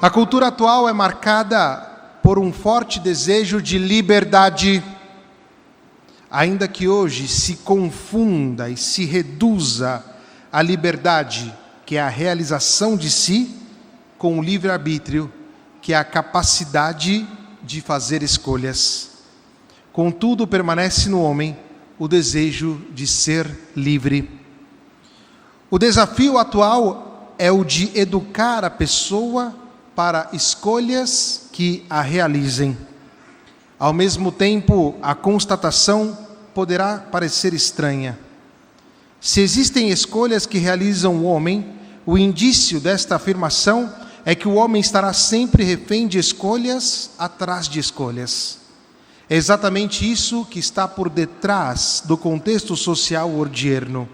A cultura atual é marcada por um forte desejo de liberdade, ainda que hoje se confunda e se reduza a liberdade, que é a realização de si, com o livre-arbítrio, que é a capacidade de fazer escolhas. Contudo, permanece no homem o desejo de ser livre. O desafio atual é o de educar a pessoa para escolhas que a realizem. Ao mesmo tempo, a constatação poderá parecer estranha. Se existem escolhas que realizam o homem, o indício desta afirmação é que o homem estará sempre refém de escolhas atrás de escolhas. É exatamente isso que está por detrás do contexto social odierno.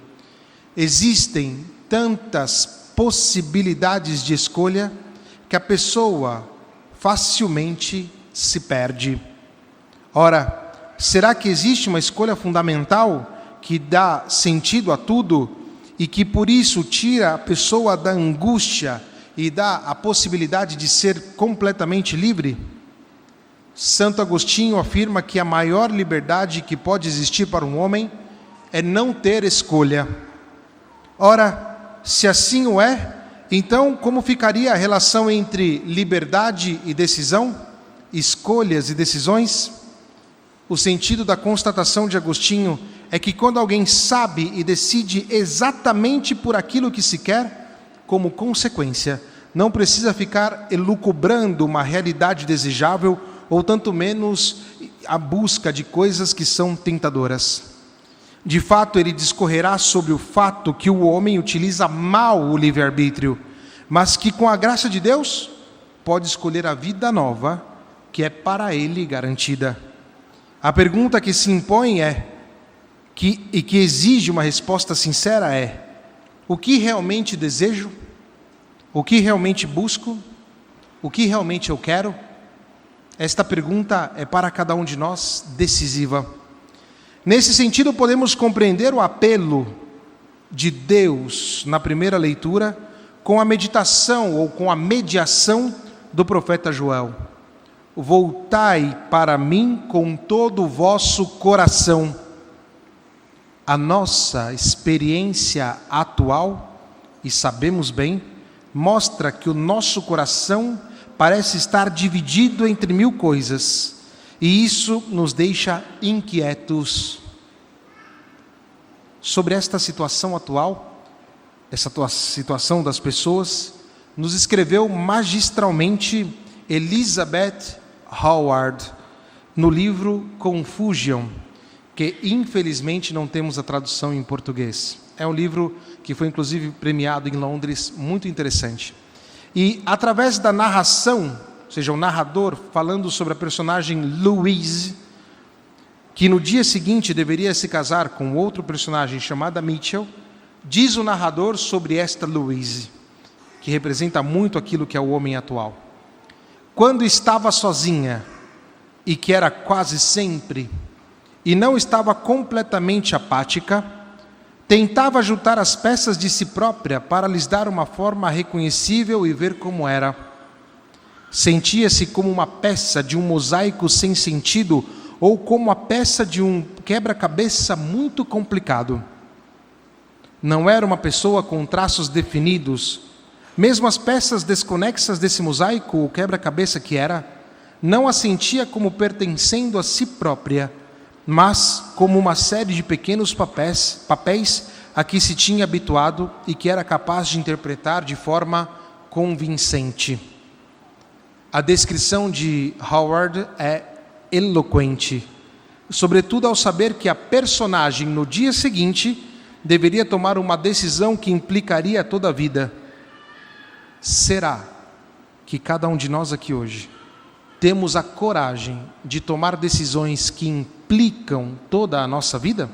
Existem tantas possibilidades de escolha que a pessoa facilmente se perde. Ora, será que existe uma escolha fundamental que dá sentido a tudo e que por isso tira a pessoa da angústia e dá a possibilidade de ser completamente livre? Santo Agostinho afirma que a maior liberdade que pode existir para um homem é não ter escolha. Ora, se assim o é, então como ficaria a relação entre liberdade e decisão, escolhas e decisões? O sentido da constatação de Agostinho é que quando alguém sabe e decide exatamente por aquilo que se quer, como consequência, não precisa ficar elucubrando uma realidade desejável ou tanto menos a busca de coisas que são tentadoras. De fato, ele discorrerá sobre o fato que o homem utiliza mal o livre-arbítrio, mas que com a graça de Deus pode escolher a vida nova que é para ele garantida. A pergunta que se impõe e que exige uma resposta sincera é: o que realmente desejo? O que realmente busco? O que realmente eu quero? Esta pergunta é para cada um de nós decisiva. Nesse sentido, podemos compreender o apelo de Deus na primeira leitura com a meditação ou com a mediação do profeta Joel. Voltai para mim com todo o vosso coração. A nossa experiência atual, e sabemos bem, mostra que o nosso coração parece estar dividido entre 1000 coisas, e isso nos deixa inquietos. Sobre esta situação atual, essa situação das pessoas, nos escreveu magistralmente Elizabeth Howard, no livro Confusion, que infelizmente não temos a tradução em português. É um livro que foi inclusive premiado em Londres, muito interessante. E através da narração, ou seja, o narrador falando sobre a personagem Louise, que no dia seguinte deveria se casar com outro personagem chamada Mitchell, diz o narrador sobre esta Louise, que representa muito aquilo que é o homem atual. Quando estava sozinha, e que era quase sempre, e não estava completamente apática, tentava juntar as peças de si própria para lhes dar uma forma reconhecível e ver como era. Sentia-se como uma peça de um mosaico sem sentido ou como a peça de um quebra-cabeça muito complicado. Não era uma pessoa com traços definidos. Mesmo as peças desconexas desse mosaico ou quebra-cabeça que era, não a sentia como pertencendo a si própria, mas como uma série de pequenos papéis a que se tinha habituado e que era capaz de interpretar de forma convincente. A descrição de Howard é eloquente, sobretudo ao saber que a personagem no dia seguinte deveria tomar uma decisão que implicaria toda a vida. Será que cada um de nós aqui hoje temos a coragem de tomar decisões que implicam toda a nossa vida?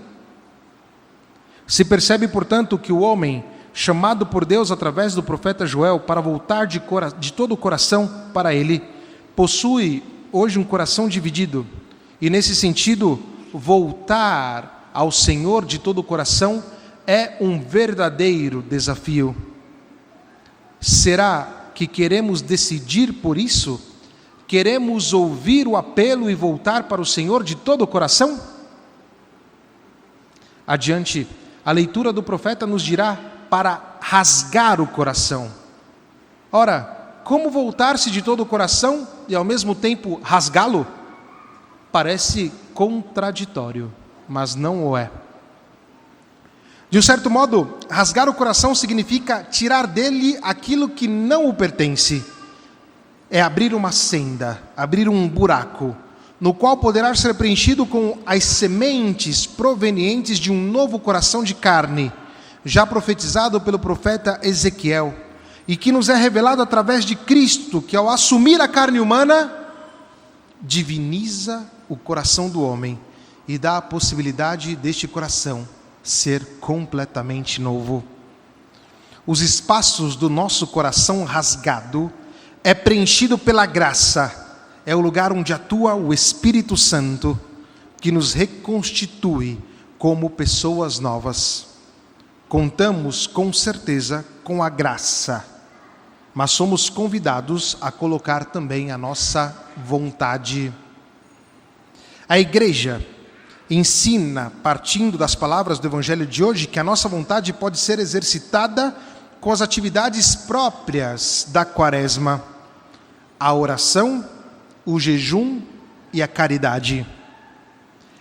Se percebe, portanto, que o homem, chamado por Deus através do profeta Joel para voltar de todo o coração para ele, possui hoje um coração dividido. E nesse sentido, voltar ao Senhor de todo o coração é um verdadeiro desafio. Será que queremos decidir por isso? Queremos ouvir o apelo e voltar para o Senhor de todo o coração? Adiante, a leitura do profeta nos dirá para rasgar o coração. Ora, como voltar-se de todo o coração e ao mesmo tempo rasgá-lo? Parece contraditório, mas não o é. De um certo modo, rasgar o coração significa tirar dele aquilo que não o pertence. É abrir uma senda, abrir um buraco, no qual poderá ser preenchido com as sementes provenientes de um novo coração de carne, já profetizado pelo profeta Ezequiel, e que nos é revelado através de Cristo, que ao assumir a carne humana, diviniza o coração do homem e dá a possibilidade deste coração ser completamente novo. Os espaços do nosso coração rasgado é preenchido pela graça, é o lugar onde atua o Espírito Santo, que nos reconstitui como pessoas novas. Contamos com certeza com a graça, mas somos convidados a colocar também a nossa vontade. A igreja ensina, partindo das palavras do Evangelho de hoje, que a nossa vontade pode ser exercitada com as atividades próprias da Quaresma: a oração, o jejum e a caridade.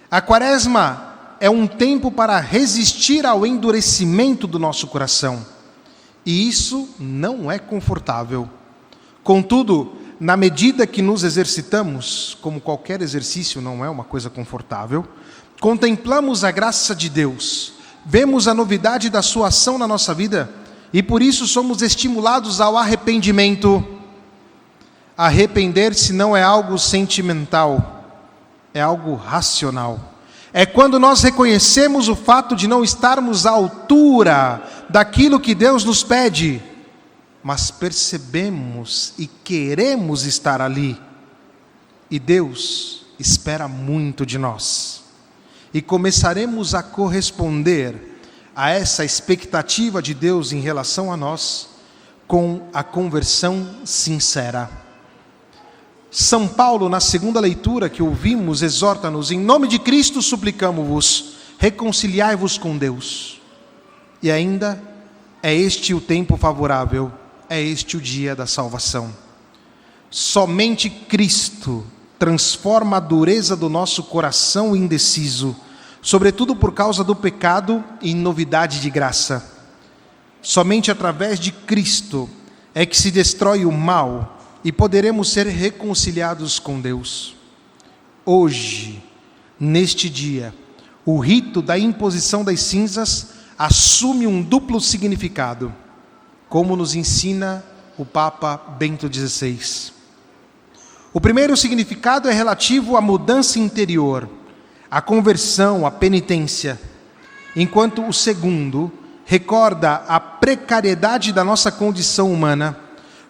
A Quaresma é um tempo para resistir ao endurecimento do nosso coração, e isso não é confortável. Contudo, na medida que nos exercitamos, como qualquer exercício não é uma coisa confortável, contemplamos a graça de Deus, vemos a novidade da sua ação na nossa vida e por isso somos estimulados ao arrependimento. Arrepender-se não é algo sentimental, é algo racional. É quando nós reconhecemos o fato de não estarmos à altura daquilo que Deus nos pede, mas percebemos e queremos estar ali. E Deus espera muito de nós. E começaremos a corresponder a essa expectativa de Deus em relação a nós com a conversão sincera. São Paulo, na segunda leitura que ouvimos, exorta-nos: em nome de Cristo suplicamo-vos, reconciliai-vos com Deus. E ainda é este o tempo favorável, é este o dia da salvação. Somente Cristo transforma a dureza do nosso coração indeciso, sobretudo por causa do pecado, em novidade de graça. Somente através de Cristo é que se destrói o mal e poderemos ser reconciliados com Deus. Hoje, neste dia, o rito da imposição das cinzas assume um duplo significado, como nos ensina o Papa Bento XVI. O primeiro significado é relativo à mudança interior, à conversão, à penitência, enquanto o segundo recorda a precariedade da nossa condição humana,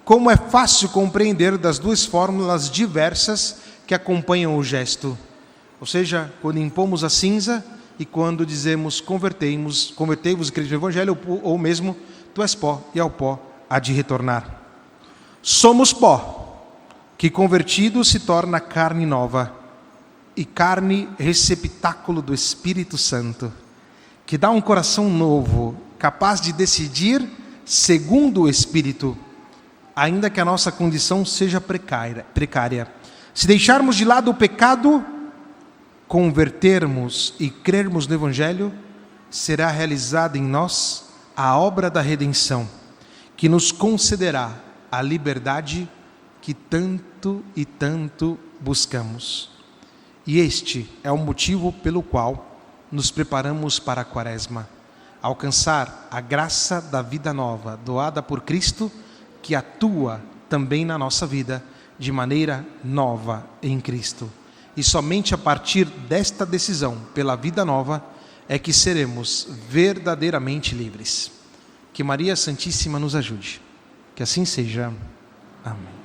como é fácil compreender das duas fórmulas diversas que acompanham o gesto. Ou seja, quando impomos a cinza e quando dizemos convertei-vos e crede no Evangelho, ou mesmo tu és pó e ao pó há de retornar. Somos pó, que convertido se torna carne nova, e carne receptáculo do Espírito Santo, que dá um coração novo, capaz de decidir segundo o Espírito, ainda que a nossa condição seja precária. Se deixarmos de lado o pecado, convertermos e crermos no Evangelho, será realizada em nós a obra da redenção, que nos concederá a liberdade que tanto e tanto buscamos. E este é o motivo pelo qual nos preparamos para a Quaresma, alcançar a graça da vida nova, doada por Cristo, que atua também na nossa vida de maneira nova em Cristo. E somente a partir desta decisão pela vida nova é que seremos verdadeiramente livres. Que Maria Santíssima nos ajude. Que assim seja. Amém.